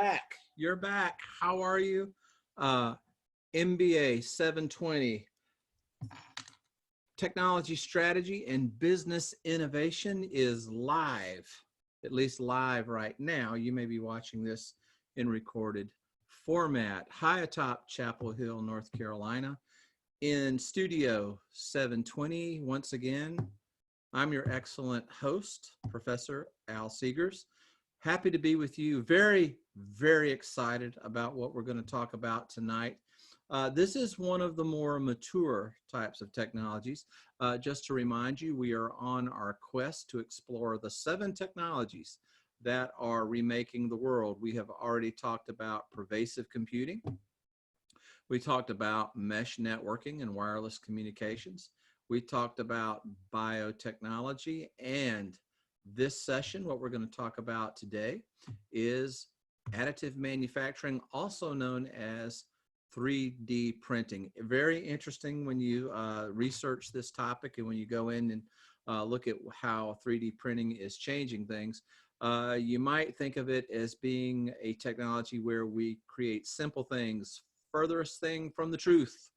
back. You're back. How are you? MBA 720, Technology Strategy and Business Innovation is live, at least live right now. You may be watching this in recorded format. High atop Chapel Hill, North Carolina, in Studio 720. Once again, I'm your excellent host, Professor Al Seegers. Happy to be with you. Very, very excited about what we're going to talk about tonight. This is one of the more mature types of technologies. Just to remind you, we are on our quest to explore the 7 technologies that are remaking the world. We have already talked about pervasive computing. We talked about mesh networking and wireless communications. We talked about biotechnology, and this session, what we're going to talk about today is additive manufacturing, also known as 3D printing. Very interesting when you research this topic and when you go in and look at how 3D printing is changing things. You might think of it as being a technology where we create simple things, furthest thing from the truth.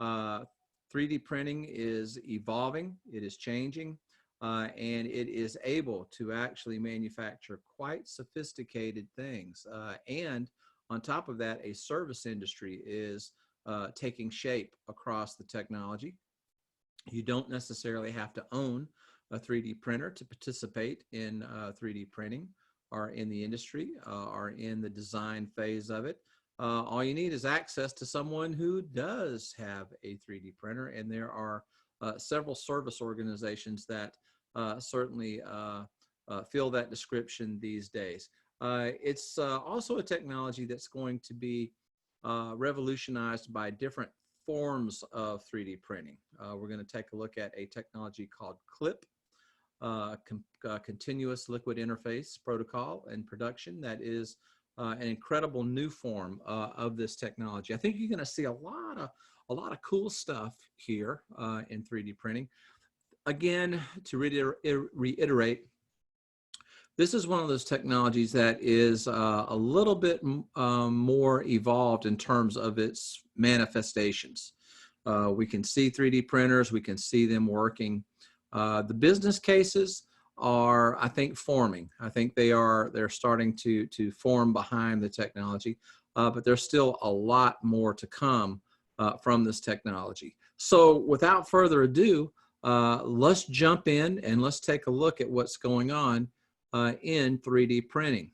3D printing is evolving, it is changing, and it is able to actually manufacture quite sophisticated things. And on top of that, a service industry is taking shape across the technology. You don't necessarily have to own a 3D printer to participate in 3D printing or in the industry or in the design phase of it. All you need is access to someone who does have a 3D printer, and there are several service organizations that certainly fill that description these days. It's also a technology that's going to be revolutionized by different forms of 3D printing. We're going to take a look at a technology called CLIP, Continuous Liquid Interface Protocol and Production. That is an incredible new form of this technology. I think you're going to see a lot of cool stuff here in 3D printing. Again, to reiterate, this is one of those technologies that is a little bit more evolved in terms of its manifestations. We can see 3D printers, we can see them working. The business cases are, I think, forming. I think they're starting to form behind the technology, but there's still a lot more to come from this technology. So without further ado, let's jump in and let's take a look at what's going on in 3D printing.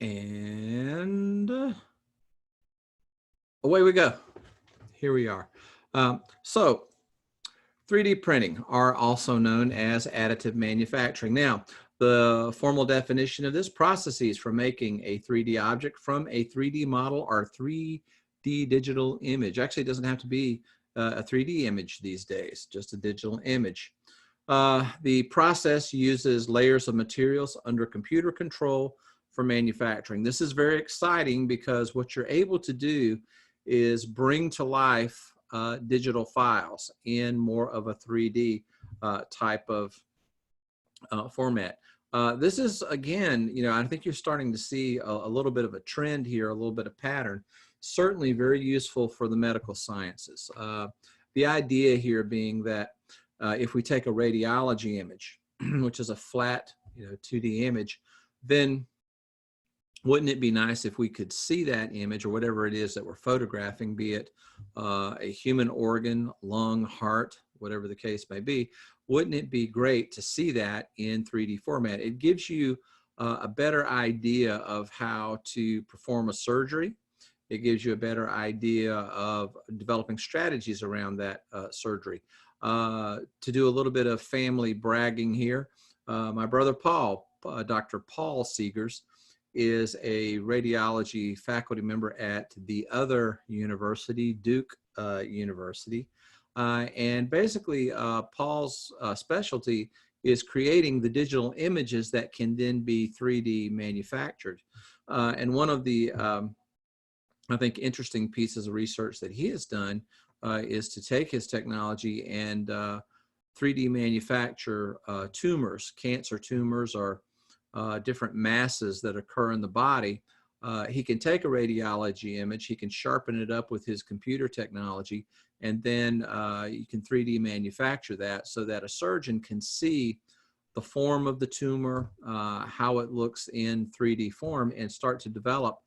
And away we go. Here we are. So 3D printing are also known as additive manufacturing. Now, the formal definition of this: processes for making a 3D object from a 3D model or 3D digital image. Actually, it doesn't have to be a 3D image these days, just a digital image. The process uses layers of materials under computer control for manufacturing. This is very exciting because what you're able to do is bring to life digital files in more of a 3D type of format. This is, again, I think you're starting to see a little bit of a trend here, a little bit of pattern. Certainly very useful for the medical sciences. The idea here being that if we take a radiology image, which is a flat 2D image, then wouldn't it be nice if we could see that image or whatever it is that we're photographing, be it a human organ, lung, heart, whatever the case may be? Wouldn't it be great to see that in 3D format? It gives you a better idea of how to perform a surgery. It gives you a better idea of developing strategies around that surgery. To do a little bit of family bragging here, my brother Paul, Dr. Paul Seegers, is a radiology faculty member at the other university, Duke University. And basically, Paul's specialty is creating the digital images that can then be 3D manufactured. And one of the, I think, interesting pieces of research that he has done is to take his technology and 3D manufacture tumors, cancer tumors, or different masses that occur in the body. He can take a radiology image, he can sharpen it up with his computer technology, and then you can 3D manufacture that so that a surgeon can see the form of the tumor, how it looks in 3D form, and start to develop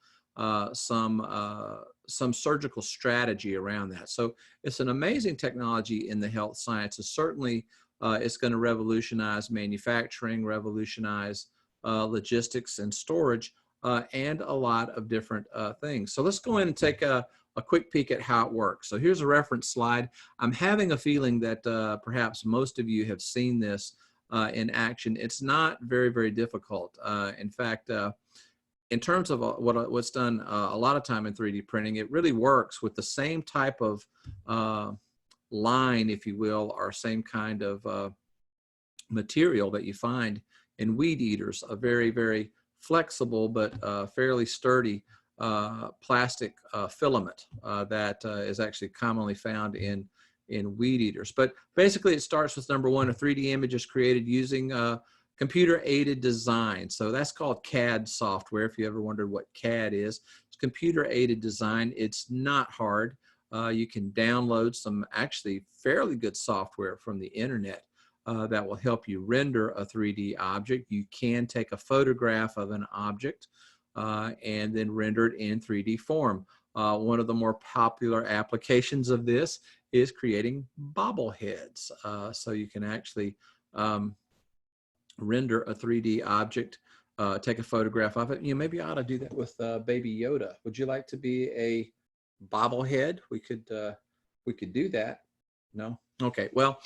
some surgical strategy around that. So it's an amazing technology in the health sciences. Certainly, it's going to revolutionize manufacturing, revolutionize logistics and storage, and a lot of different things. So let's go in and take a quick peek at how it works. So here's a reference slide. I'm having a feeling that perhaps most of you have seen this in action. It's not very, very difficult. In fact, in terms of what's done a lot of time in 3D printing, it really works with the same type of line, if you will, or same kind of material that you find in weed eaters, a very, very flexible but fairly sturdy plastic filament that is actually commonly found in weed eaters. But basically it starts with number one, a 3D image is created using computer aided design. So that's called CAD software. If you ever wondered what CAD is, it's computer aided design. It's not hard. You can download some actually fairly good software from the internet that will help you render a 3D object. You can take a photograph of an object and then render it in 3D form. One of the more popular applications of this is creating bobbleheads. So you can actually render a 3D object, take a photograph of it. You know, maybe I ought to do that with Baby Yoda. Would you like to be a bobblehead? We could do that. No? Okay, well,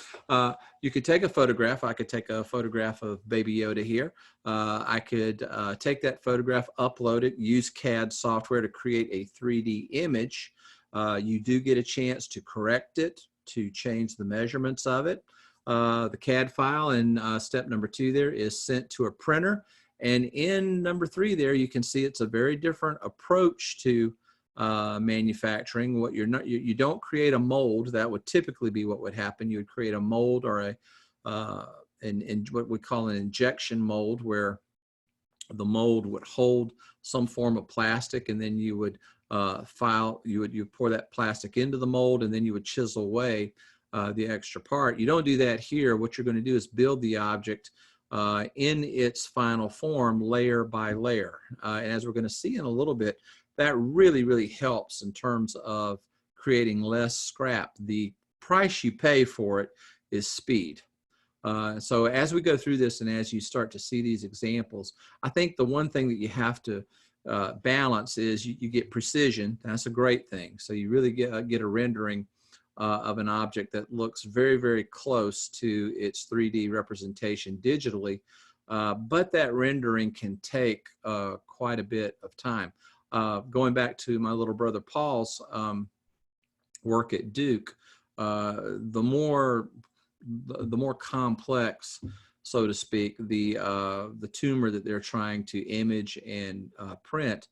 you could take a photograph. I could take a photograph of Baby Yoda here. I could take that photograph, upload it, use CAD software to create a 3D image. You do get a chance to correct it, to change the measurements of it. The CAD file in step number 2 there is sent to a printer. And in number 3 there, you can see it's a very different approach to manufacturing. What you don't create a mold. That would typically be what would happen. You would create a mold or what we call an injection mold, where the mold would hold some form of plastic, and then you would you pour that plastic into the mold, and then you would chisel away the extra part. You don't do that here. What you're going to do is build the object in its final form, layer by layer. And as we're going to see in a little bit, that really, really helps in terms of creating less scrap. The price you pay for it is speed. So as we go through this and as you start to see these examples, I think the one thing that you have to balance is you get precision. That's a great thing. So you really get a rendering of an object that looks very, very close to its 3D representation digitally, but that rendering can take quite a bit of time. Going back to my little brother Paul's work at Duke, the more complex, so to speak, the tumor that they're trying to image and print,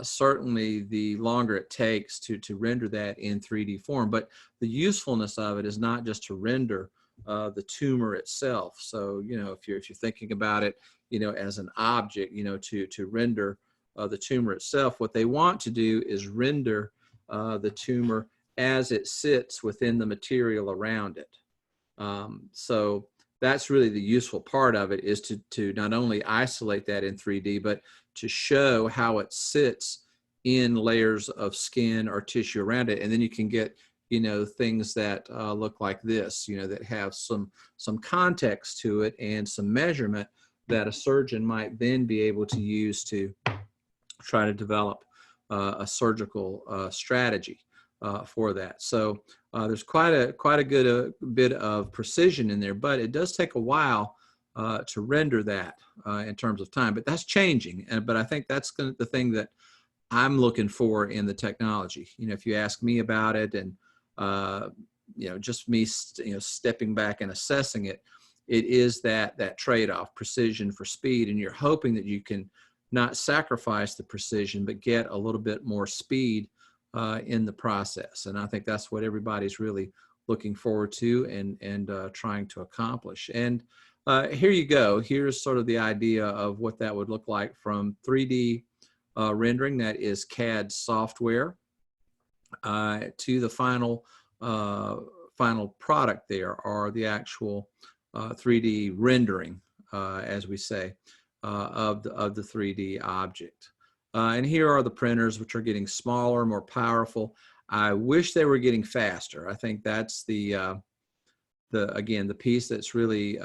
certainly the longer it takes to render that in 3D form. But the usefulness of it is not just to render the tumor itself. So, you know, if you're thinking about it, you know, as an object, you know, to render the tumor itself, what they want to do is render the tumor as it sits within the material around it. So that's really the useful part of it, is to not only isolate that in 3D, but to show how it sits in layers of skin or tissue around it. And then you can get, you know, things that look like this, you know, that have some context to it and some measurement that a surgeon might then be able to use to try to develop a surgical strategy for that. So there's quite a good bit of precision in there, but it does take a while to render that in terms of time. But that's changing. But I think that's the thing that I'm looking for in the technology. You know, if you ask me about it, and you know, just me, you know, stepping back and assessing it, it is that trade-off, precision for speed, and you're hoping that you can not sacrifice the precision, but get a little bit more speed in the process. And I think that's what everybody's really looking forward to and trying to accomplish. And here you go. Here's sort of the idea of what that would look like from 3D rendering, that is CAD software, to the final product there, or the actual 3D rendering, as we say, of the 3D object. And here are the printers, which are getting smaller, more powerful. I wish they were getting faster. I think that's again, the piece that's really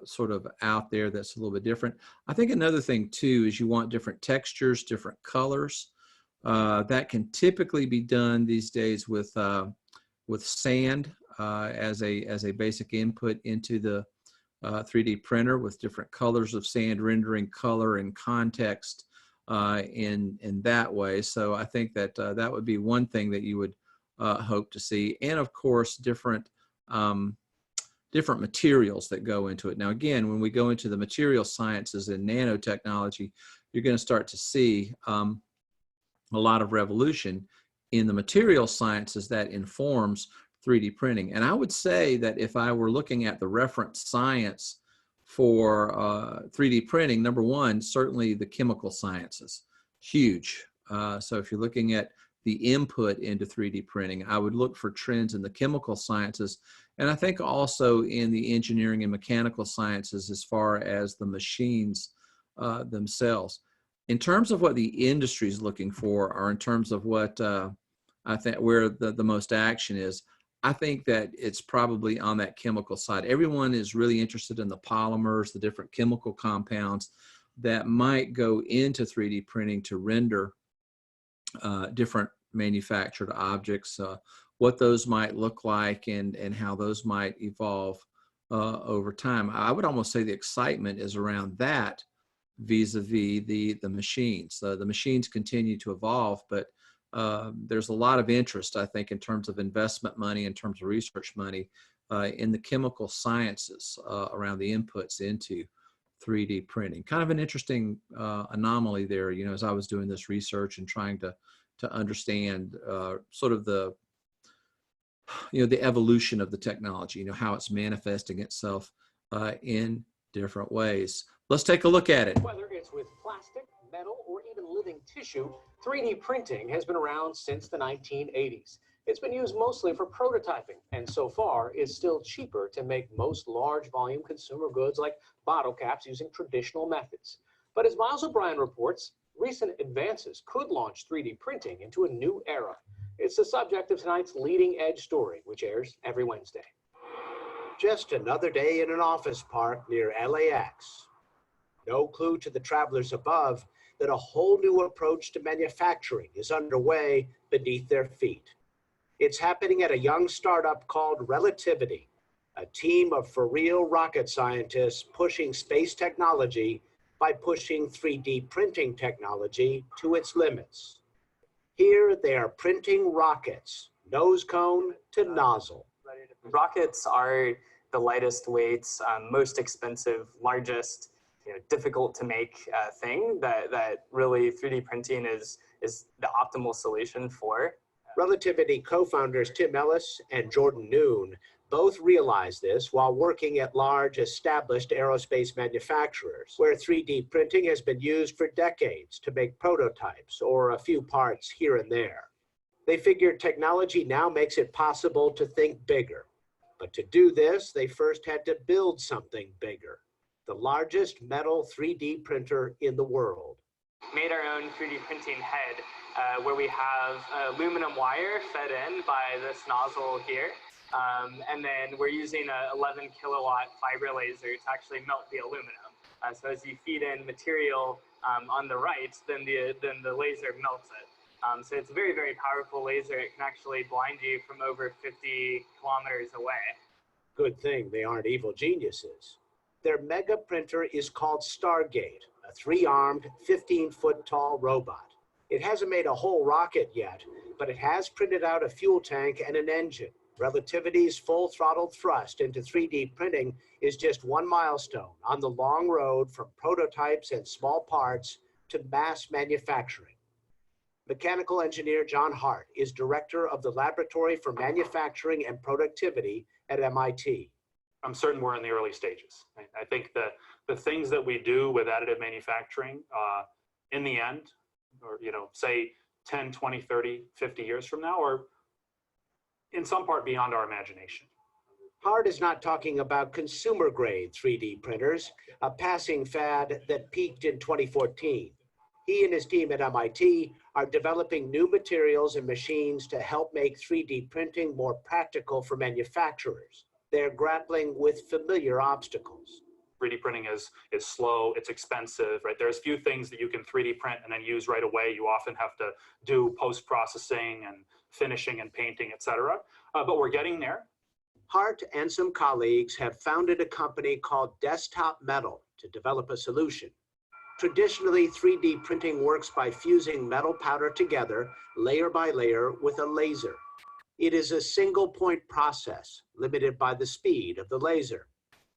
sort of out there that's a little bit different. I think another thing too is you want different textures, different colors. That can typically be done these days with sand as a basic input into the 3D printer, with different colors of sand rendering color and context in that way. So I think that that would be one thing that you would hope to see, and of course different materials that go into it. Now again, when we go into the material sciences and nanotechnology, you're going to start to see a lot of revolution in the material sciences that informs 3D printing. And I would say that if I were looking at the reference science for 3D printing, number one, certainly the chemical sciences, huge. So if you're looking at the input into 3D printing, I would look for trends in the chemical sciences. And I think also in the engineering and mechanical sciences as far as the machines themselves. In terms of what the industry is looking for, or in terms of what I think where the most action is, I think that it's probably on that chemical side. Everyone is really interested in the polymers, the different chemical compounds that might go into 3D printing to render different manufactured objects, what those might look like, and how those might evolve over time. I would almost say the excitement is around that vis-a-vis the machines. The machines continue to evolve, but there's a lot of interest, I think, in terms of investment money, in terms of research money, in the chemical sciences around the inputs into 3D printing. Kind of an interesting anomaly there, you know, as I was doing this research and trying to understand sort of the evolution of the technology, you know, how it's manifesting itself in different ways. Let's take a look at it. Whether it's with plastic, metal, or even living tissue, 3D printing has been around since the 1980s. It's been used mostly for prototyping, and so far it's still cheaper to make most large volume consumer goods like bottle caps using traditional methods. But as Miles O'Brien reports, recent advances could launch 3D printing into a new era. It's the subject of tonight's Leading Edge story, which airs every Wednesday. Just another day in an office park near LAX. No clue to the travelers above that a whole new approach to manufacturing is underway beneath their feet. It's happening at a young startup called Relativity, a team of for-real rocket scientists pushing space technology by pushing 3D printing technology to its limits. Here they are printing rockets, nose cone to nozzle. Rockets are the lightest weights, most expensive, largest, difficult to make thing that really 3D printing is the optimal solution for. Relativity co-founders Tim Ellis and Jordan Noon both realized this while working at large established aerospace manufacturers, where 3D printing has been used for decades to make prototypes or a few parts here and there. They figured technology now makes it possible to think bigger. But to do this, they first had to build something bigger. The largest metal 3D printer in the world. Made our own 3D printing head where we have aluminum wire fed in by this nozzle here. And then we're using an 11 kilowatt fiber laser to actually melt the aluminum. So as you feed in material on the right, then the laser melts it. So it's a very, very powerful laser. It can actually blind you from over 50 kilometers away. Good thing they aren't evil geniuses. Their mega printer is called Stargate, a 3-armed, 15-foot-tall robot. It hasn't made a whole rocket yet, but it has printed out a fuel tank and an engine. Relativity's full-throttle thrust into 3D printing is just one milestone on the long road from prototypes and small parts to mass manufacturing. Mechanical engineer John Hart is director of the Laboratory for Manufacturing and Productivity at MIT. I'm certain we're in the early stages. I think that the things that we do with additive manufacturing in the end, or say 10, 20, 30, 50 years from now, are in some part beyond our imagination. Hart is not talking about consumer-grade 3D printers, a passing fad that peaked in 2014. He and his team at MIT are developing new materials and machines to help make 3D printing more practical for manufacturers. They're grappling with familiar obstacles. 3D printing is slow, it's expensive, right? There's few things that you can 3D print and then use right away. You often have to do post-processing and finishing and painting, et cetera. But we're getting there. Hart and some colleagues have founded a company called Desktop Metal to develop a solution. Traditionally, 3D printing works by fusing metal powder together, layer by layer, with a laser. It is a single point process, limited by the speed of the laser.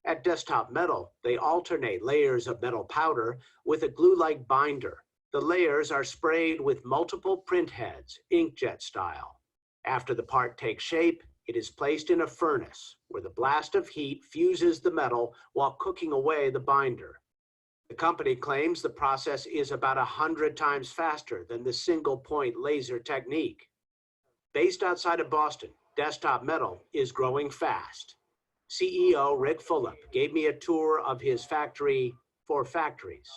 At Desktop Metal, they alternate layers of metal powder with a glue-like binder. The layers are sprayed with multiple print heads, inkjet style. After the part takes shape, it is placed in a furnace where the blast of heat fuses the metal while cooking away the binder. The company claims the process is about 100 times faster than the single-point laser technique. Based outside of Boston, Desktop Metal is growing fast. CEO Rick Fulop gave me a tour of his factory for factories.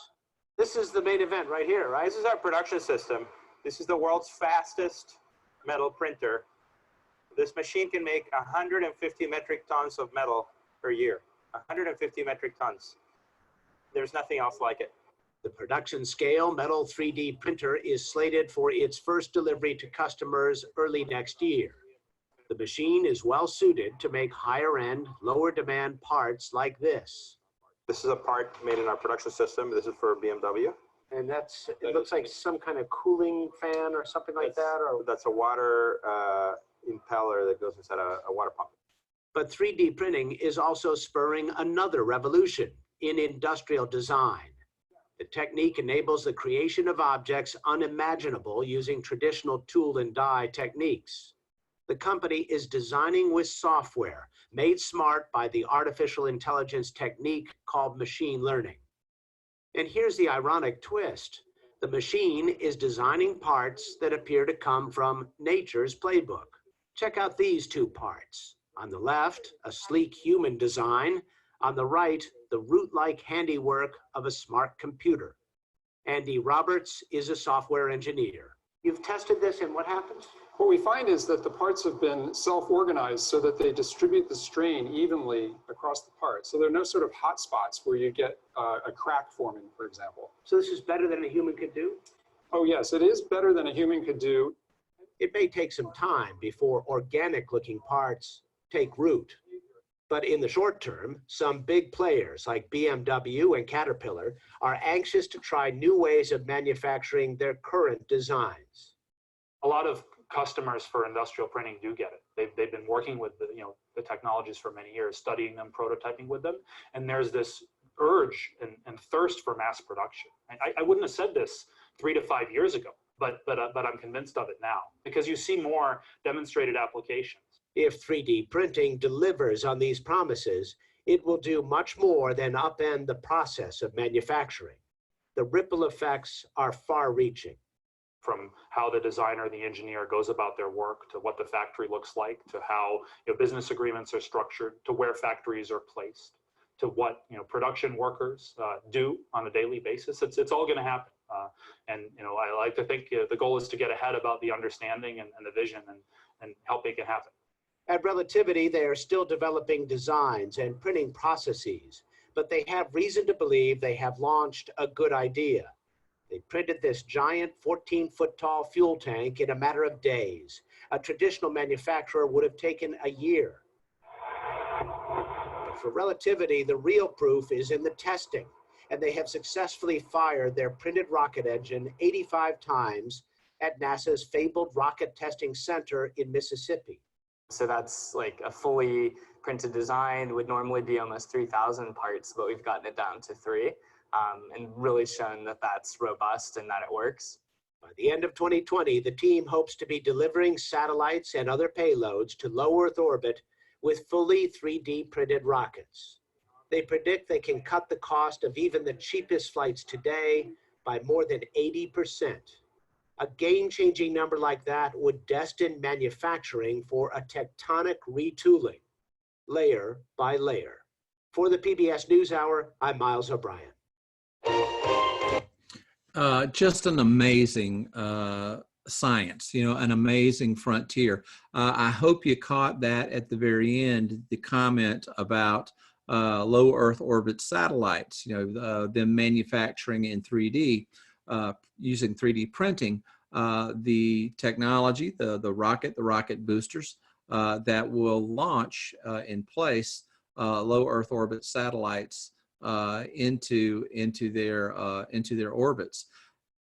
This is the main event right here, right? This is our production system. This is the world's fastest metal printer. This machine can make 150 metric tons of metal per year. 150 metric tons. There's nothing else like it. The production scale metal 3D printer is slated for its first delivery to customers early next year. The machine is well suited to make higher end, lower demand parts like this. This is a part made in our production system. This is for BMW. And it looks like some kind of cooling fan or something like that? Or That's a water impeller that goes inside a water pump. But 3D printing is also spurring another revolution in industrial design. The technique enables the creation of objects unimaginable using traditional tool and die techniques. The company is designing with software made smart by the artificial intelligence technique called machine learning. And here's the ironic twist. The machine is designing parts that appear to come from nature's playbook. Check out these two parts. On the left, a sleek human design. On the right, the root-like handiwork of a smart computer. Andy Roberts is a software engineer. You've tested this, and what happens? What we find is that the parts have been self-organized so that they distribute the strain evenly across the part. So there are no sort of hot spots where you get a crack forming, for example. So this is better than a human could do? Oh yes, it is better than a human could do. It may take some time before organic-looking parts take root. But in the short term, some big players like BMW and Caterpillar are anxious to try new ways of manufacturing their current designs. A lot of customers for industrial printing do get it. They've been working with the technologies for many years, studying them, prototyping with them, and there's this urge and thirst for mass production. I wouldn't have said this 3 to 5 years ago, but I'm convinced of it now because you see more demonstrated applications. If 3D printing delivers on these promises, it will do much more than upend the process of manufacturing. The ripple effects are far-reaching. From how the designer, the engineer goes about their work, to what the factory looks like, to how business agreements are structured, to where factories are placed, to what production workers do on a daily basis. It's all going to happen. And I like to think the goal is to get ahead about the understanding and the vision and help make it happen. At Relativity, they are still developing designs and printing processes, but they have reason to believe they have launched a good idea. They printed this giant 14-foot-tall fuel tank in a matter of days. A traditional manufacturer would have taken a year. But for Relativity, the real proof is in the testing, and they have successfully fired their printed rocket engine 85 times at NASA's fabled Rocket Testing Center in Mississippi. So that's like a fully printed design would normally be almost 3,000 parts, but we've gotten it down to 3 and really shown that that's robust and that it works. By the end of 2020, the team hopes to be delivering satellites and other payloads to low Earth orbit with fully 3D printed rockets. They predict they can cut the cost of even the cheapest flights today by more than 80%. A game-changing number like that would destine manufacturing for a tectonic retooling, layer by layer. For the PBS NewsHour, I'm Miles O'Brien. Just an amazing science, an amazing frontier. I hope you caught that at the very end, the comment about low Earth orbit satellites, them manufacturing in 3D, using 3D printing, the technology, the rocket boosters that will launch in place low Earth orbit satellites into their orbits.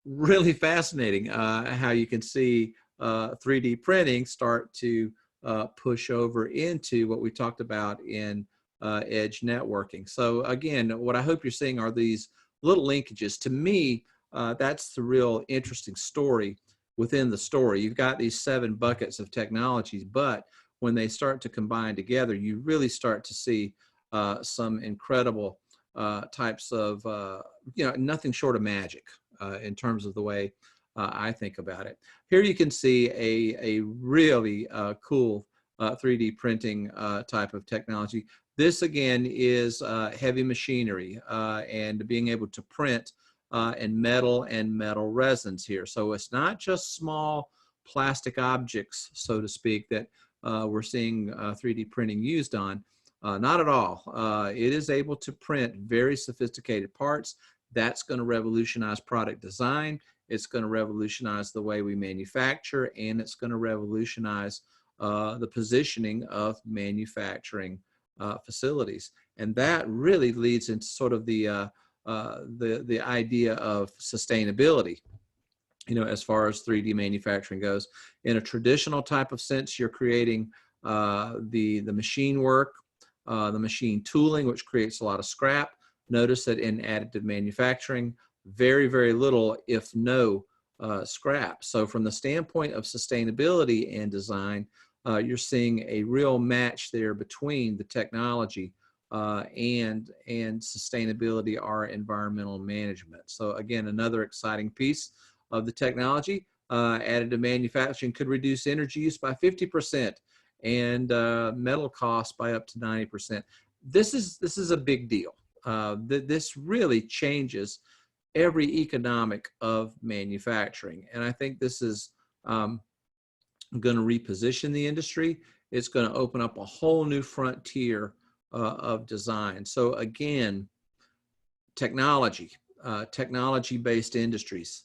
Really fascinating how you can see 3D printing start to push over into what we talked about in edge networking. So again, what I hope you're seeing are these little linkages. To me, that's the real interesting story within the story. You've got these 7 buckets of technologies, but when they start to combine together, you really start to see some incredible types of, nothing short of magic in terms of the way I think about it. Here you can see a really cool 3D printing type of technology. This again is heavy machinery and being able to print in metal and metal resins here. So it's not just small plastic objects, so to speak, that we're seeing 3D printing used on. Not at all. It is able to print very sophisticated parts. That's going to revolutionize product design. It's going to revolutionize the way we manufacture, and it's going to revolutionize the positioning of manufacturing facilities. And that really leads into sort of the idea of sustainability. As far as 3D manufacturing goes, in a traditional type of sense, you're creating the machine work, the machine tooling, which creates a lot of scrap. Notice that in additive manufacturing, very, very little, if no, scrap. So from the standpoint of sustainability and design, you're seeing a real match there between the technology and sustainability or environmental management. So again, another exciting piece of the technology. Additive manufacturing could reduce energy use by 50% and metal costs by up to 90%. This is a big deal. This really changes every economic of manufacturing, and I think this is going to reposition the industry. It's going to open up a whole new frontier of design. So again, technology-based industries,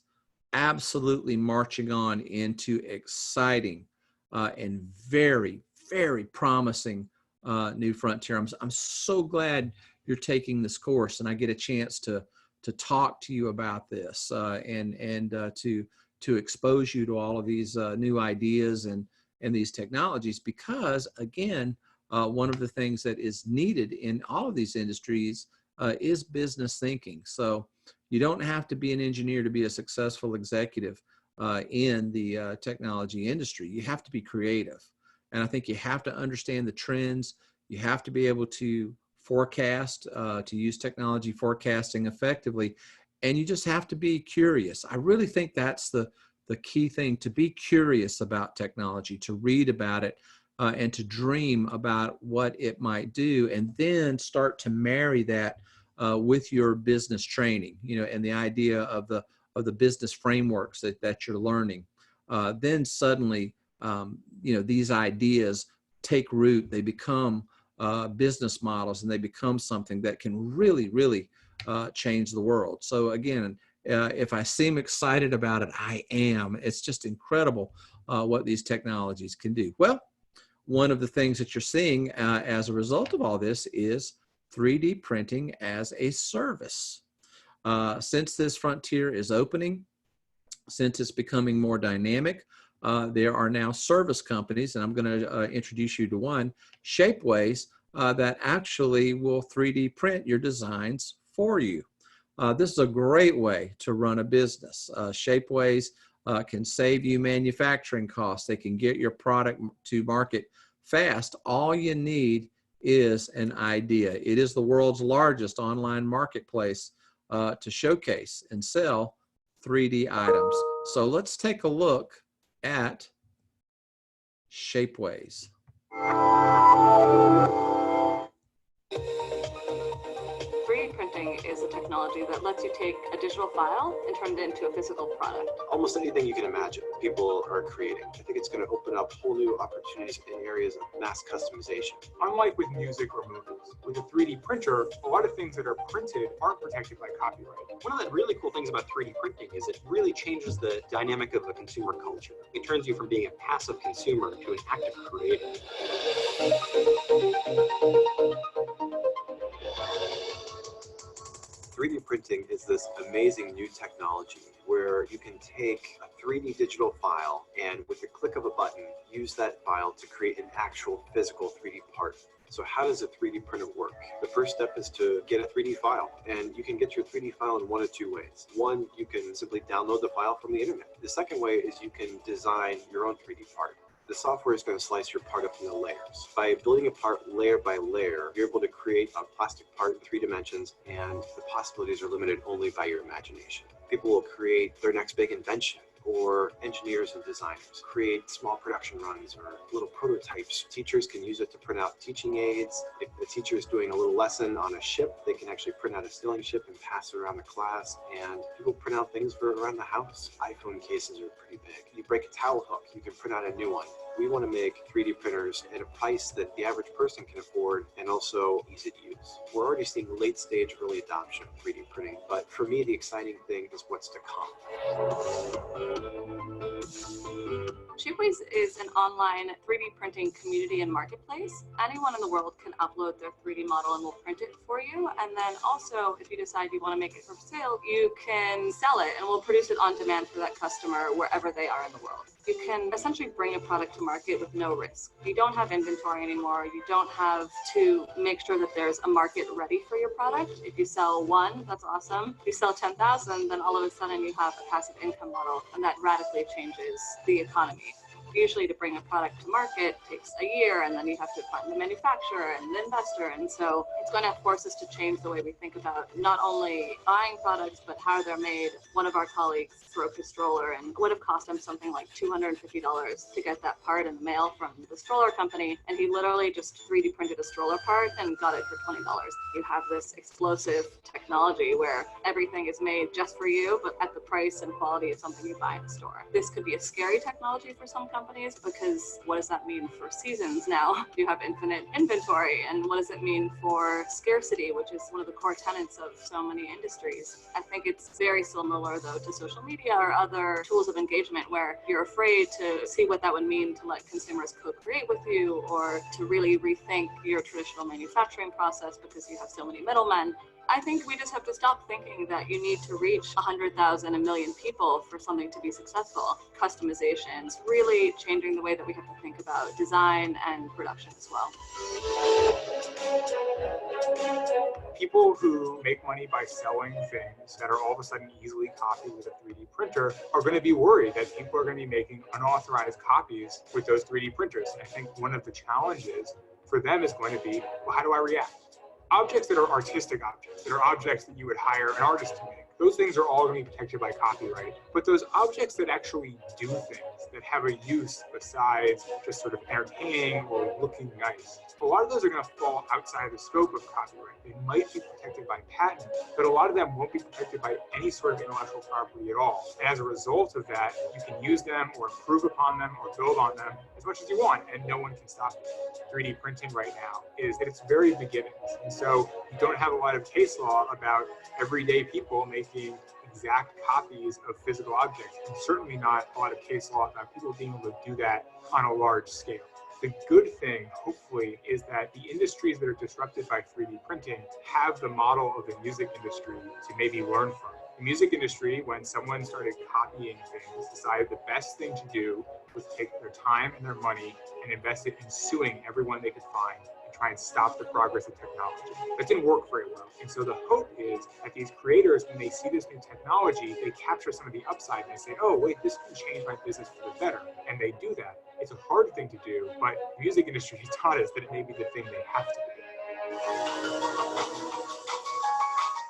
absolutely marching on into exciting and very, very promising new frontier. I'm so glad you're taking this course and I get a chance to talk to you about this and to expose you to all of these new ideas and these technologies, because again, one of the things that is needed in all of these industries is business thinking. So you don't have to be an engineer to be a successful executive in the technology industry. You have to be creative. And I think you have to understand the trends. You have to be able to forecast, to use technology forecasting effectively. And you just have to be curious. I really think that's the key thing, to be curious about technology, to read about it, and to dream about what it might do, and then start to marry that with your business training, and the idea of the business frameworks that you're learning. Then suddenly, these ideas take root. They become business models, and they become something that can really, really change the world. So again, if I seem excited about it, I am. It's just incredible what these technologies can do. Well, one of the things that you're seeing as a result of all this is 3D printing as a service. Since this frontier is opening, since it's becoming more dynamic, there are now service companies, and I'm going to introduce you to one, Shapeways, that actually will 3D print your designs for you. This is a great way to run a business. Shapeways can save you manufacturing costs. They can get your product to market fast. All you need is an idea. It is the world's largest online marketplace to showcase and sell 3D items. So let's take a look at Shapeways. 3D printing is a technology that lets you take a digital file and turn it into a physical product. Almost anything you can imagine, people are creating. I think it's going to open up whole new opportunities in areas of mass customization. Unlike with music or movies, with a 3D printer, a lot of things that are printed aren't protected by copyright. One of the really cool things about 3D printing is it really changes the dynamic of a consumer culture. It turns you from being a passive consumer to an active creator. 3D printing is this amazing new technology where you can take a 3D digital file and with the click of a button, use that file to create an actual physical 3D part. So how does a 3D printer work? The first step is to get a 3D file, and you can get your 3D file in one of two ways. One, you can simply download the file from the internet. The second way is you can design your own 3D part. The software is going to slice your part up into layers. By building a part layer by layer, you're able to create a plastic part in 3 dimensions, and the possibilities are limited only by your imagination. People will create their next big invention, or engineers and designers create small production runs or little prototypes. Teachers can use it to print out teaching aids. If the teacher is doing a little lesson on a ship, they can actually print out a sailing ship and pass it around the class. And people print out things for around the house. iPhone cases are pretty big. You break a towel hook, you can print out a new one. We want to make 3D printers at a price that the average person can afford and also easy to use. We're already seeing late stage early adoption of 3D printing, but for me, the exciting thing is what's to come. Shapeways is an online 3D printing community and marketplace. Anyone in the world can upload their 3D model and we'll print it for you. And then also, if you decide you want to make it for sale, you can sell it and we'll produce it on demand for that customer wherever they are in the world. You can essentially bring a product to market with no risk. You don't have inventory anymore. You don't have to make sure that there's a market ready for your product. If you sell one, that's awesome. If you sell 10,000, then all of a sudden you have a passive income model, and that radically changes the economy. Usually to bring a product to market takes a year, and then you have to find the manufacturer and the investor. And so it's going to force us to change the way we think about not only buying products, but how they're made. One of our colleagues broke a stroller and it would have cost him something like $250 to get that part in the mail from the stroller company. And he literally just 3D printed a stroller part and got it for $20. You have this explosive technology where everything is made just for you, but at the price and quality of something you buy in a store. This could be a scary technology for some companies, because what does that mean for seasons now? You have infinite inventory, and what does it mean for scarcity, which is one of the core tenets of so many industries? I think it's very similar though to social media or other tools of engagement where you're afraid to see what that would mean to let consumers co-create with you, or to really rethink your traditional manufacturing process because you have so many middlemen. I think we just have to stop thinking that you need to reach 100,000, a million people for something to be successful. Customizations, really changing the way that we have to think about design and production as well. People who make money by selling things that are all of a sudden easily copied with a 3D printer are going to be worried that people are going to be making unauthorized copies with those 3D printers. And I think one of the challenges for them is going to be, well, how do I react? Objects that are artistic objects, that are objects that you would hire an artist to make, those things are all going to be protected by copyright. But those objects that actually do things, that have a use besides just sort of entertaining or looking nice, a lot of those are going to fall outside the scope of copyright. They might be protected by patent, but a lot of them won't be protected by any sort of intellectual property at all. And as a result of that, you can use them or improve upon them or build on them as much as you want, and no one can stop you. 3D printing right now is at its very beginnings. And so you don't have a lot of case law about everyday people making exact copies of physical objects, and certainly not a lot of case law about people being able to do that on a large scale. The good thing, hopefully, is that the industries that are disrupted by 3D printing have the model of the music industry to maybe learn from. The music industry, when someone started copying things, decided the best thing to do was take their time and their money and invest it in suing everyone they could find and try and stop the progress of technology. That didn't work very well. And so the hope is is that these creators, when they see this new technology, they capture some of the upside and they say, oh, wait, this can change my business for the better. And they do that. It's a hard thing to do, but the music industry has taught us that it may be the thing they have to do.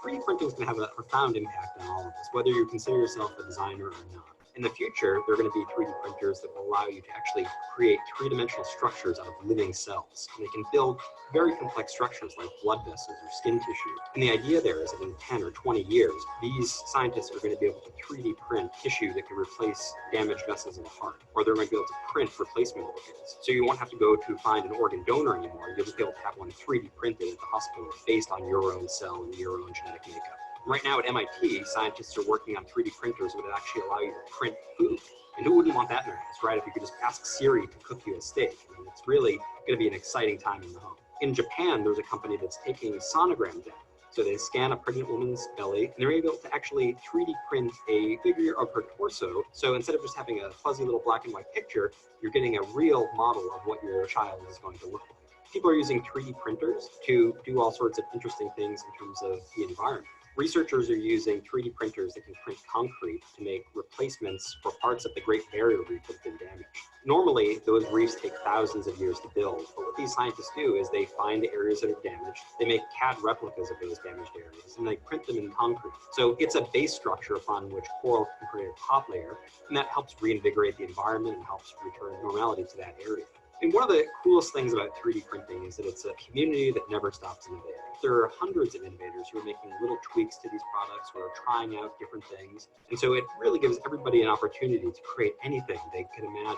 3D printing is going to have a profound impact on all of us, whether you consider yourself a designer or not. In the future, there are going to be 3D printers that will allow you to actually create three-dimensional structures out of living cells. And they can build very complex structures like blood vessels or skin tissue. And the idea there is that in 10 or 20 years, these scientists are going to be able to 3D print tissue that can replace damaged vessels in the heart, or they're going to be able to print replacement organs. So you won't have to go to find an organ donor anymore. You'll just be able to have one 3D printed at the hospital based on your own cell and your own genetic makeup. Right now at MIT, scientists are working on 3D printers that would actually allow you to print food. And who wouldn't want that in their house, right? If you could just ask Siri to cook you a steak. I mean, it's really going to be an exciting time in the home. In Japan, there's a company that's taking sonogram data. So they scan a pregnant woman's belly, and they're able to actually 3D print a figure of her torso. So instead of just having a fuzzy little black and white picture, you're getting a real model of what your child is going to look like. People are using 3D printers to do all sorts of interesting things in terms of the environment. Researchers are using 3D printers that can print concrete to make replacements for parts of the Great Barrier Reef that have been damaged. Normally, those reefs take thousands of years to build, but what these scientists do is they find the areas that are damaged, they make CAD replicas of those damaged areas, and they print them in concrete. So it's a base structure upon which coral can create a top layer, and that helps reinvigorate the environment and helps return normality to that area. And one of the coolest things about 3D printing is that it's a community that never stops innovating. There are hundreds of innovators who are making little tweaks to these products, who are trying out different things. And so it really gives everybody an opportunity to create anything they could imagine.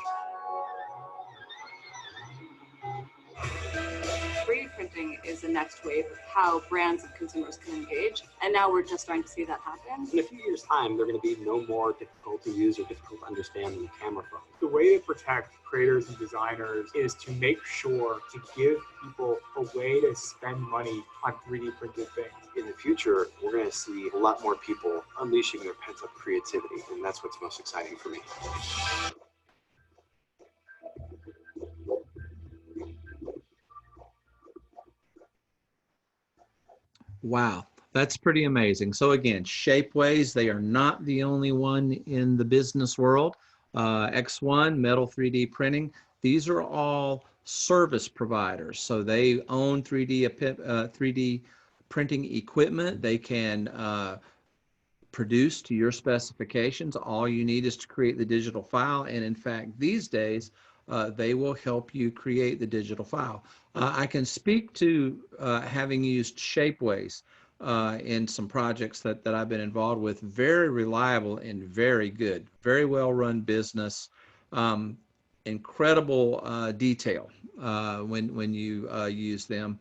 3D printing is the next wave of how brands and consumers can engage, and now we're just starting to see that happen. In a few years' time, they're going to be no more difficult to use or difficult to understand than a camera phone. The way to protect creators and designers is to make sure to give people a way to spend money on 3D printed things. In the future, we're going to see a lot more people unleashing their pent-up creativity, and that's what's most exciting for me. Wow, that's pretty amazing. So again, Shapeways, they are not the only one in the business world. X1, Metal 3D Printing, these are all service providers. So they own 3D printing equipment. They can produce to your specifications. All you need is to create the digital file. And in fact, these days, they will help you create the digital file. I can speak to having used Shapeways in some projects that I've been involved with. Very reliable and very good, very well run business, incredible detail when you use them,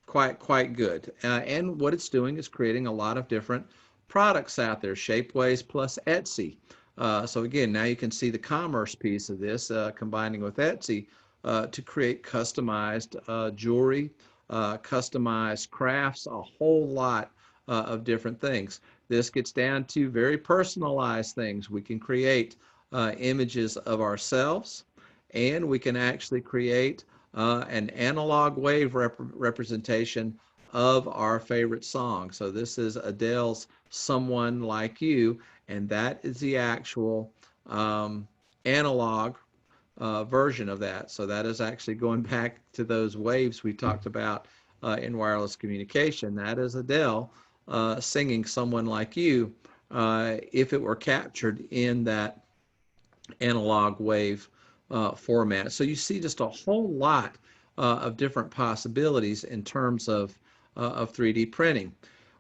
quite good. And what it's doing is creating a lot of different products out there, Shapeways plus Etsy. So again, now you can see the commerce piece of this, combining with Etsy to create customized jewelry, customized crafts, a whole lot of different things. This gets down to very personalized things. We can create images of ourselves, and we can actually create an analog wave representation of our favorite song. So this is Adele's Someone Like You, and that is the actual analog version of that. So that is actually going back to those waves we talked about in wireless communication. That is Adele singing Someone Like You if it were captured in that analog wave format. So you see just a whole lot of different possibilities in terms of 3D printing.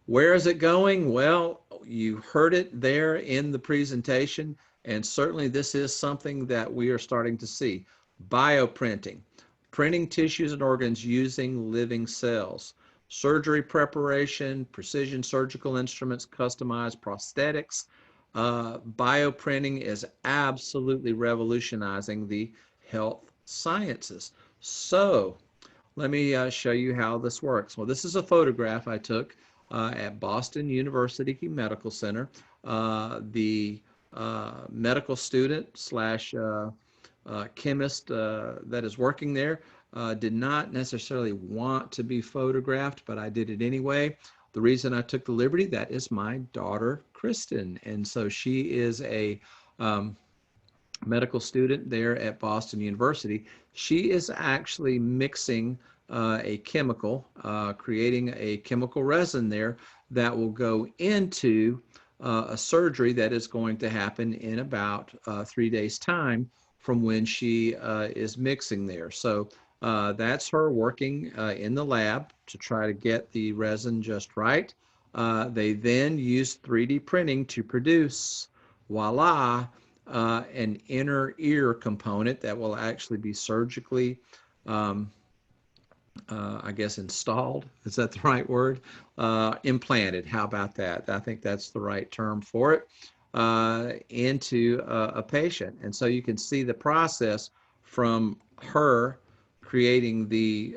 Where is it going? Well, you heard it there in the presentation, and certainly this is something that we are starting to see. Bioprinting, printing tissues and organs using living cells. Surgery preparation, precision surgical instruments, customized prosthetics. Bioprinting is absolutely revolutionizing the health sciences. So let me show you how this works. Well, this is a photograph I took at Boston University Medical Center. The medical student slash chemist that is working there did not necessarily want to be photographed, but I did it anyway. the reason I took the liberty, that is my daughter, Kristen. And so she is a medical student there at Boston University. She is actually mixing a chemical, creating a chemical resin there that will go into a surgery that is going to happen in about 3 days' time from when she is mixing there. So that's her working in the lab to try to get the resin just right. They then use 3D printing to produce, voila, an inner ear component that will actually be surgically, I guess, installed. Is that the right word? Implanted. How about that? I think that's the right term for it. Into a patient. And so you can see the process from her creating the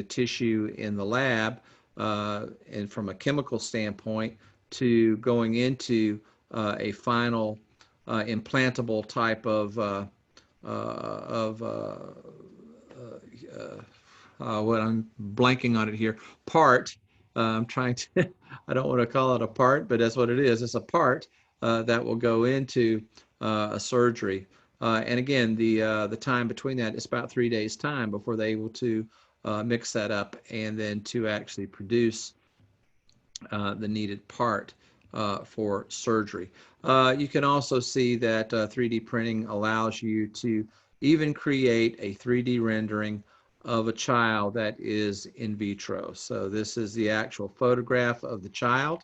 tissue in the lab, and from a chemical standpoint, to going into a final implantable type of what I'm blanking on it here, part. I'm trying to, I don't want to call it a part, but that's what it is. It's a part that will go into a surgery. And again, the time between that is about 3 days' time before they're able to mix that up and then to actually produce the needed part for surgery. You can also see that 3D printing allows you to even create a 3D rendering of a child that is in vitro. So this is the actual photograph of the child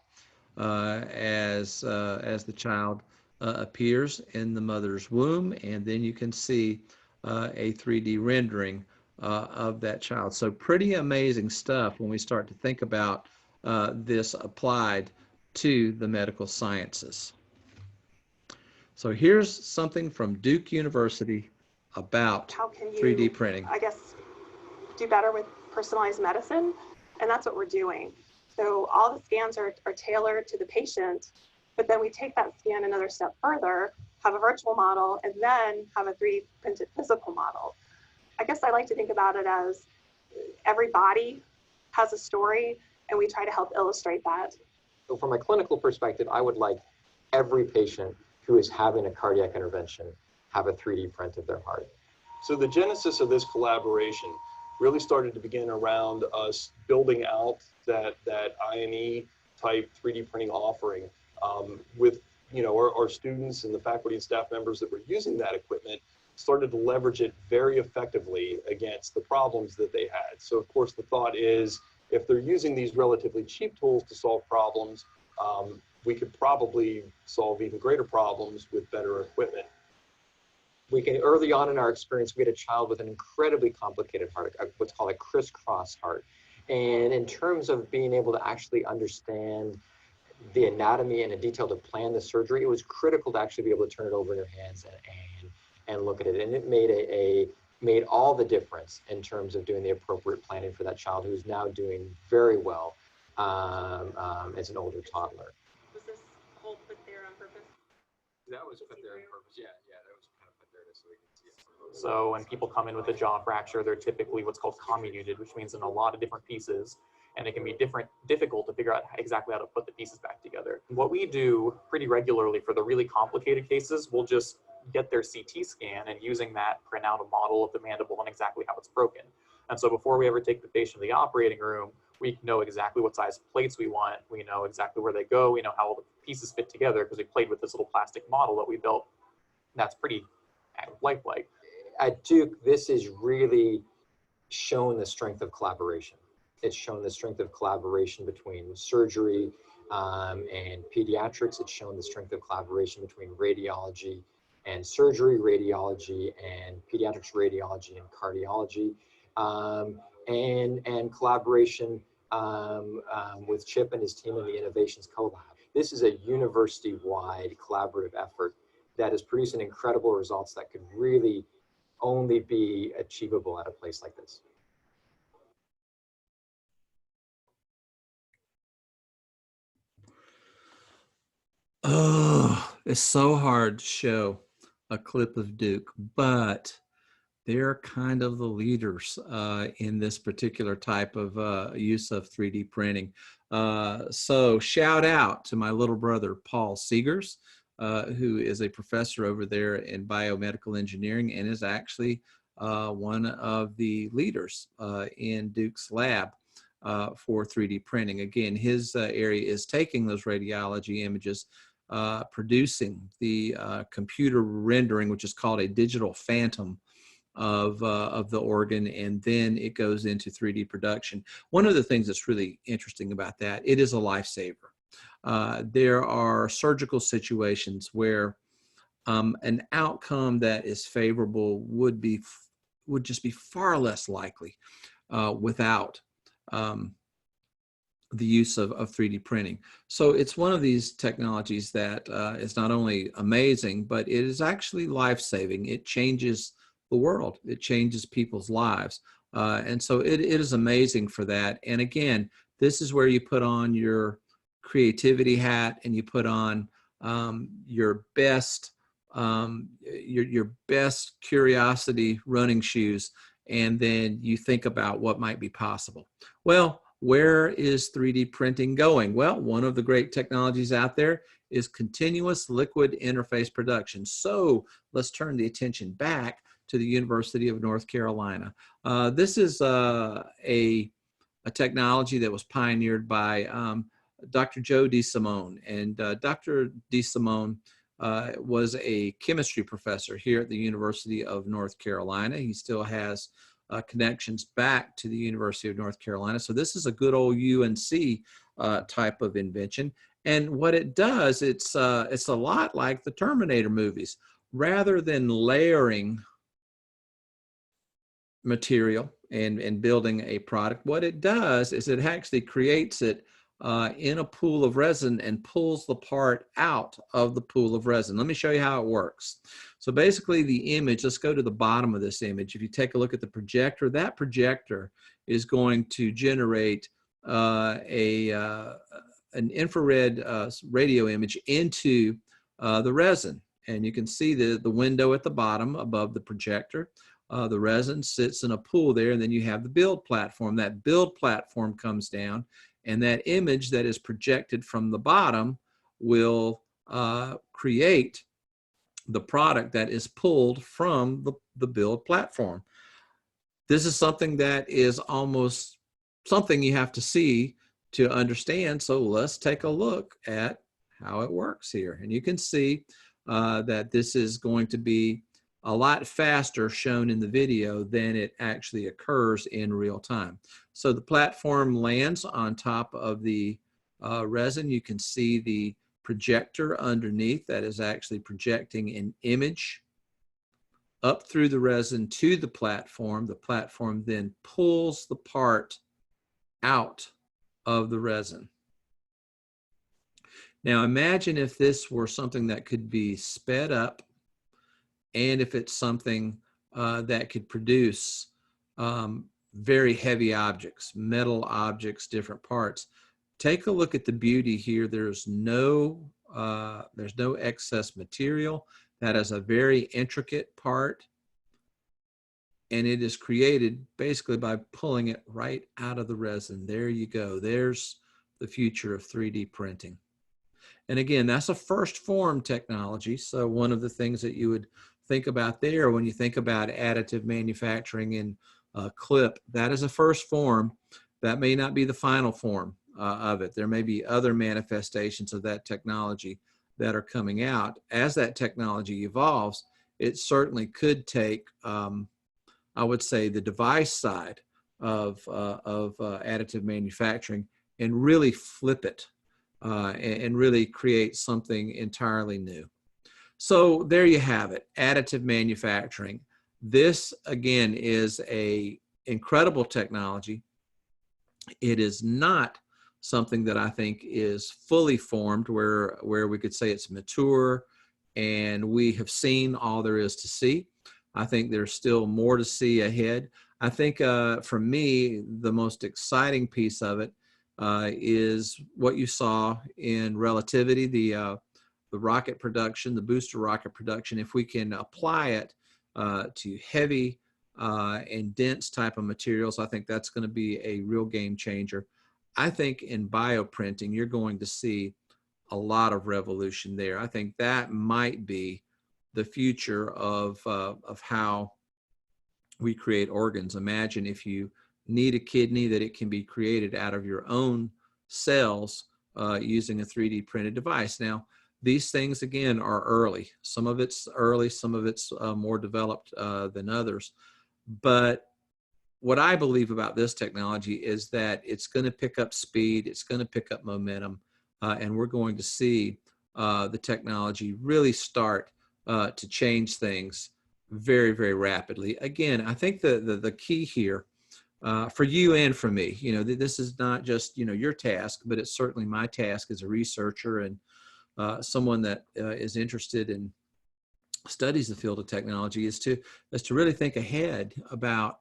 as the child appears in the mother's womb, and then you can see a 3D rendering of that child. So pretty amazing stuff when we start to think about this applied to the medical sciences. So here's something from Duke University about how can you, 3D printing. I guess, do better with personalized medicine, and that's what we're doing. So all the scans are tailored to the patient, but then we take that scan another step further, have a virtual model, and then have a 3D printed physical model. I guess I like to think about it as every body has a story, and we try to help illustrate that. So from a clinical perspective, I would like every patient who is having a cardiac intervention have a 3D print of their heart. So the genesis of this collaboration really started to begin around us building out that I&E type 3D printing offering with our students and the faculty and staff members that were using that equipment started to leverage it very effectively against the problems that they had. So of course the thought is, if they're using these relatively cheap tools to solve problems, we could probably solve even greater problems with better equipment. Early on in our experience, we had a child with an incredibly complicated heart, what's called a crisscross heart. And in terms of being able to actually understand the anatomy and in detail to plan the surgery, it was critical to actually be able to turn it over in your hands and look at it. And it made all the difference in terms of doing the appropriate planning for that child, who's now doing very well as an older toddler. Was this hole put there on purpose? That was put there on purpose, yeah, that was kind of put there so we can see it. So when people come in with a jaw fracture, they're typically what's called comminuted, which means in a lot of different pieces, and it can be difficult to figure out exactly how to put the pieces back together. What we do pretty regularly for the really complicated cases, we'll just get their CT scan and using that print out a model of the mandible and exactly how it's broken. And so before we ever take the patient to the operating room, we know exactly what size plates we want. We know exactly where they go. We know how all the pieces fit together because we played with this little plastic model that we built. That's pretty lifelike. At Duke, this has really shown the strength of collaboration. It's shown the strength of collaboration between surgery and pediatrics. It's shown the strength of collaboration between radiology and surgery, radiology and pediatrics, radiology and cardiology, and collaboration with Chip and his team in the Innovations CoLab. This is a university-wide collaborative effort that is producing incredible results that could really only be achievable at a place like this. Oh, it's so hard to show a clip of Duke, but they're kind of the leaders in this particular type of use of 3D printing. So shout out to my little brother, Paul Seegers, who is a professor over there in biomedical engineering and is actually one of the leaders in Duke's lab for 3D printing. Again, his area is taking those radiology images, producing the computer rendering, which is called a digital phantom of the organ, and then it goes into 3D production. One of the things that's really interesting about that, it is a lifesaver. There are surgical situations where an outcome that is favorable would just be far less likely without the use of 3D printing. So it's one of these technologies that is not only amazing, but it is actually life-saving. It changes the world. It changes people's lives. And so it is amazing for that. And again, this is where you put on your creativity hat and you put on your best curiosity running shoes, and then you think about what might be possible. Well, where is 3D printing going? Well, one of the great technologies out there is continuous liquid interface production. So let's turn the attention back to the University of North Carolina. This is a technology that was pioneered by Dr. Joe DeSimone. And Dr. DeSimone was a chemistry professor here at the University of North Carolina. He still has connections back to the University of North Carolina. So this is a good old UNC type of invention. And what it does, it's a lot like the Terminator movies. Rather than layering material and building a product, what it does is it actually creates it in a pool of resin and pulls the part out of the pool of resin. Let me show you how it works. So basically the image, let's go to the bottom of this image. If you take a look at the projector, that projector is going to generate an infrared radio image into the resin. And you can see the window at the bottom above the projector. The resin sits in a pool there, and then you have the build platform. That build platform comes down, and that image that is projected from the bottom will create the product that is pulled from the build platform. This is something that is almost something you have to see to understand. So let's take a look at how it works here. And you can see that this is going to be a lot faster shown in the video than it actually occurs in real time. So the platform lands on top of the resin. You can see the projector underneath that is actually projecting an image up through the resin to the platform. The platform then pulls the part out of the resin. Now imagine if this were something that could be sped up, and if it's something that could produce very heavy objects, metal objects, different parts. Take a look at the beauty here. There's no excess material. That is a very intricate part, and it is created basically by pulling it right out of the resin. There you go. There's the future of 3D printing. And again, that's a first form technology. So one of the things that you would think about there when you think about additive manufacturing in clip, that is a first form. That may not be the final form of it. There may be other manifestations of that technology that are coming out. As that technology evolves, it certainly could take, I would say, the device side of additive manufacturing and really flip it and really create something entirely new. So there you have it, additive manufacturing. This, again, is an incredible technology. It is not something that I think is fully formed where we could say it's mature and we have seen all there is to see. I think there's still more to see ahead. I think for me, the most exciting piece of it is what you saw in Relativity, the rocket production, the booster rocket production. If we can apply it to heavy and dense type of materials. I think that's going to be a real game changer. I think in bioprinting, you're going to see a lot of revolution there. I think that might be the future of how we create organs. Imagine if you need a kidney, that it can be created out of your own cells using a 3D printed device. Now, these things, again, are early. Some of it's early, some of it's more developed than others. But what I believe about this technology is that it's going to pick up speed, it's going to pick up momentum, and we're going to see the technology really start to change things very, very rapidly. Again, I think the key here for you and for me, this is not just, your task, but it's certainly my task as a researcher and someone that is interested in studies the field of technology, is to really think ahead about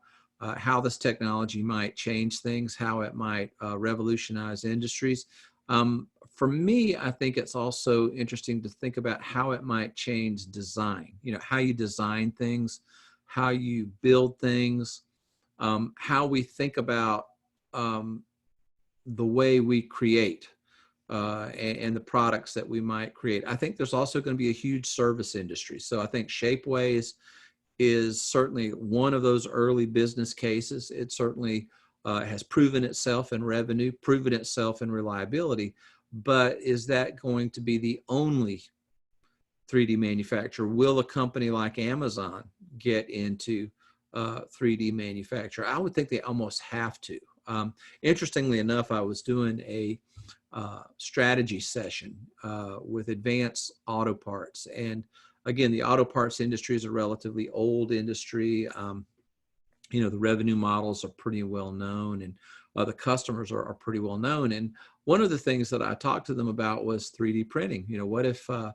how this technology might change things, how it might revolutionize industries. For me, I think it's also interesting to think about how it might change design, how you design things, how you build things, how we think about the way we create and the products that we might create. I think there's also going to be a huge service industry. So I think Shapeways is certainly one of those early business cases. It certainly has proven itself in revenue, proven itself in reliability, but is that going to be the only 3D manufacturer? Will a company like Amazon get into 3D manufacture? I would think they almost have to. Interestingly enough, I was doing a strategy session with Advanced Auto Parts, and again, the auto parts industry is a relatively old industry. The revenue models are pretty well known, and the customers are pretty well known. And one of the things that I talked to them about was 3D printing. What if an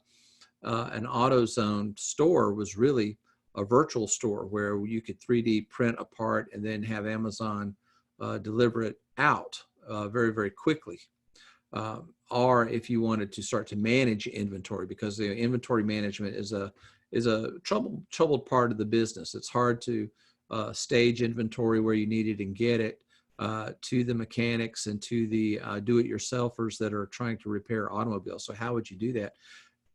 AutoZone store was really a virtual store where you could 3D print a part and then have Amazon deliver it out very, very quickly. Or if you wanted to start to manage inventory, because the inventory management is a troubled part of the business. It's hard to stage inventory where you need it and get it to the mechanics and to the do-it-yourselfers that are trying to repair automobiles. So how would you do that?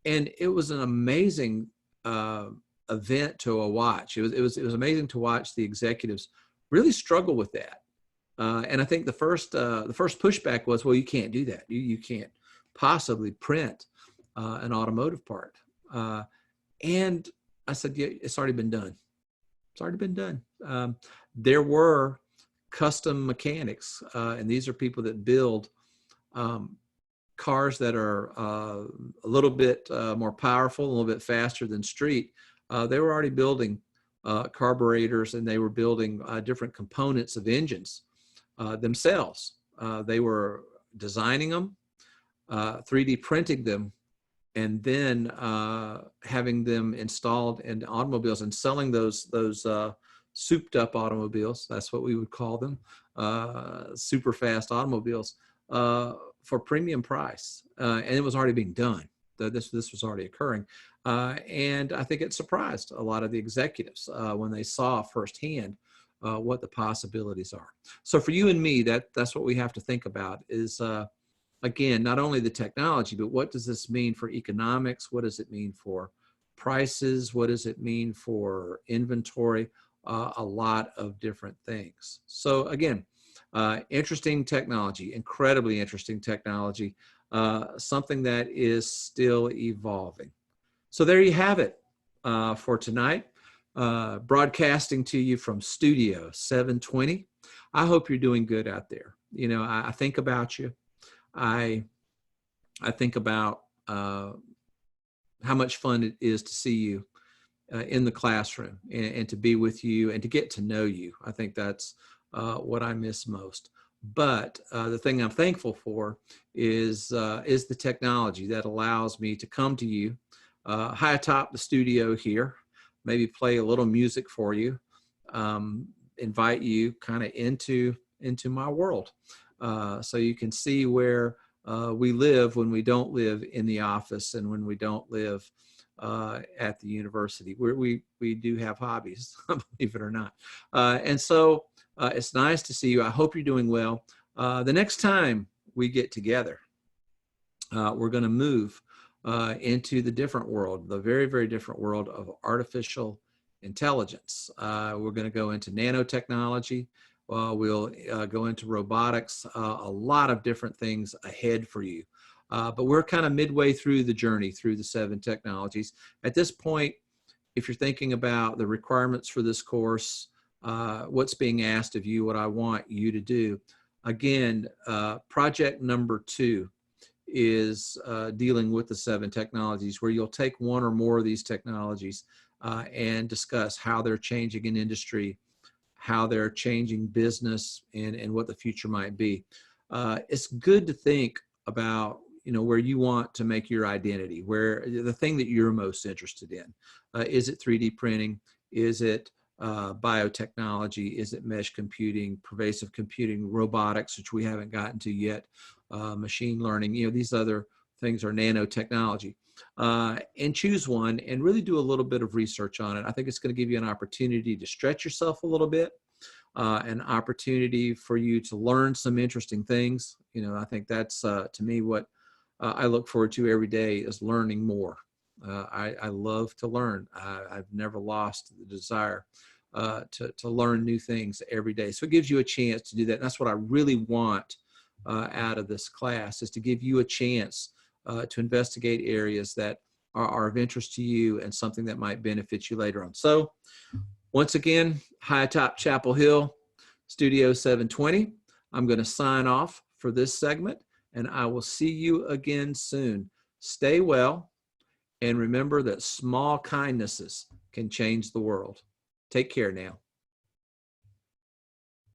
And it was an amazing event to watch. It was amazing to watch the executives really struggle with that. And I think the first pushback was, well, you can't do that. You can't possibly print an automotive part. And I said, yeah, it's already been done. It's already been done. There were custom mechanics, and these are people that build cars that are a little bit more powerful, a little bit faster than street. They were already building carburetors, and they were building different components of engines themselves. They were designing them, 3D printing them, and then having them installed in automobiles and selling those souped up automobiles. That's what we would call them, super fast automobiles, for premium price. And it was already being done. This was already occurring. And I think it surprised a lot of the executives when they saw firsthand what the possibilities are. So for you and me, that's what we have to think about is, again, not only the technology, but what does this mean for economics? What does it mean for prices? What does it mean for inventory? A lot of different things. So again, interesting technology, incredibly interesting technology, something that is still evolving. So there you have it for tonight. Broadcasting to you from Studio 720. I hope you're doing good out there. I think about you. I think about how much fun it is to see you in the classroom and to be with you and to get to know you. I think that's what I miss most. But the thing I'm thankful for is the technology that allows me to come to you high atop the studio here, maybe play a little music for you, invite you kind of into my world, so you can see where we live when we don't live in the office and when we don't live at the university. We do have hobbies, believe it or not. And so it's nice to see you. I hope you're doing well. The next time we get together, we're going to move into the different world, the very, very different world of artificial intelligence. We're going to go into nanotechnology. We'll go into robotics, a lot of different things ahead for you. But we're kind of midway through the journey through the 7 technologies. At this point, if you're thinking about the requirements for this course, what's being asked of you, what I want you to do, again, project number 2 is dealing with the 7 technologies, where you'll take one or more of these technologies and discuss how they're changing an industry, how they're changing business, and what the future might be. It's good to think about, where you want to make your identity, where the thing that you're most interested in. Is it 3D printing? Is it biotechnology? Is it mesh computing, pervasive computing, robotics, which we haven't gotten to yet, machine learning? These other things are nanotechnology. And choose one and really do a little bit of research on it. I think it's going to give you an opportunity to stretch yourself a little bit, an opportunity for you to learn some interesting things. I think that's, to me, what I look forward to every day is learning more. I love to learn. I've never lost the desire to learn new things every day. So it gives you a chance to do that. And that's what I really want out of this class, is to give you a chance to investigate areas that are of interest to you and something that might benefit you later on. So once again, high atop Chapel Hill, Studio 720. I'm going to sign off for this segment, and I will see you again soon. Stay well, and remember that small kindnesses can change the world. Take care now.